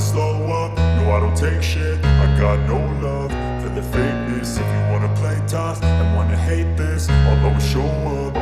slow up, no I don't take shit. I got no love for the fakeness. If you wanna play tough and wanna hate this, I'll always show up.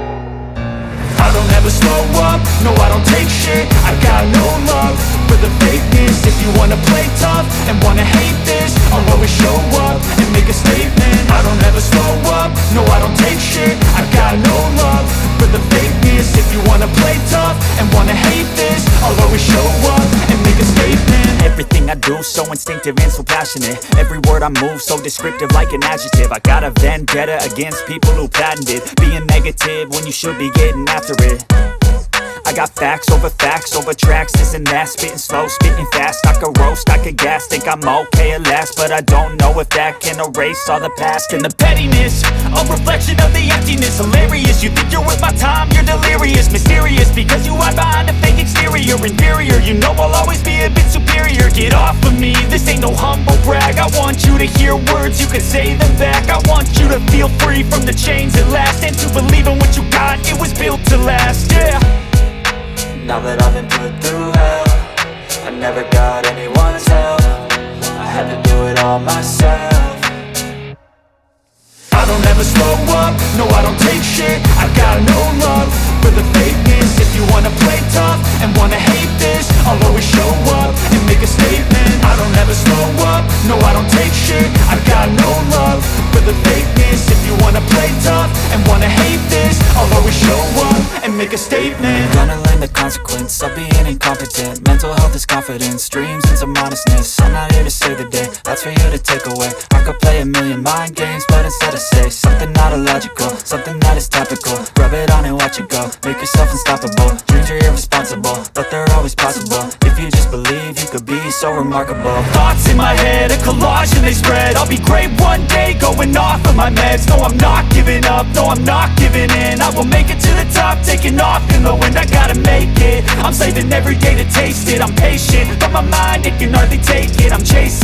I don't ever slow up, no I don't take shit. I got no love for the fakeness. If you wanna play tough and wanna hate this, I'll always show up and make a statement. I don't ever slow up, no I don't take shit. I got no love for the fakeness. If you wanna play tough and wanna hate this, I'll always show up and make a statement. Everything I do so instinctive and so passionate. Every word I move so descriptive like an adjective. I got a vendetta against people who patented being negative when you should be getting after it. I got facts over tracks, this and that. Spitting slow, spitting fast, I could roast, I could gas. Think I'm okay at last, but I don't know if that can erase all the past. And the pettiness, a reflection of the emptiness. Hilarious, you think you're worth my time, you're delirious. Mysterious, because you hide behind a fake exterior. Inferior, you know I'll always be a bit superior. Get off of me, this ain't no humble brag. I want you to hear words, you can say them back. I want you to feel free from the chains at last, and to believe in what you got, it was built to last, yeah. Now that I've been put through hell, I never got anyone's help. I had to do it all myself. I don't ever slow up, no I don't take shit. I got no love for the fakeness. If you wanna play tough and wanna hate this, I'll always show up and make a statement. I don't ever slow up, no I don't take shit. I got no love for the fakeness. If you wanna play tough and wanna hate this, I'll always show up and make a statement. Gonna learn the consequence of being incompetent. Mental health is confidence, dreams and some honestness. I'm not here to save the day, that's for you to take away. I could play a million mind games, but instead I say something not illogical, something that is topical. Rub it on and watch it go, make yourself unstoppable. Dreams are irresponsible, but they're always possible. If you just believe, you could be so remarkable. Thoughts in my head, a collage and they spread. I'll be great one day, going off of my meds. No, I'm not giving up, no, I'm not giving in. I will make it to the top, taking off in the wind. I gotta make it, I'm saving every day to taste it. I'm patient, but my mind, it can hardly take it. I'm chasing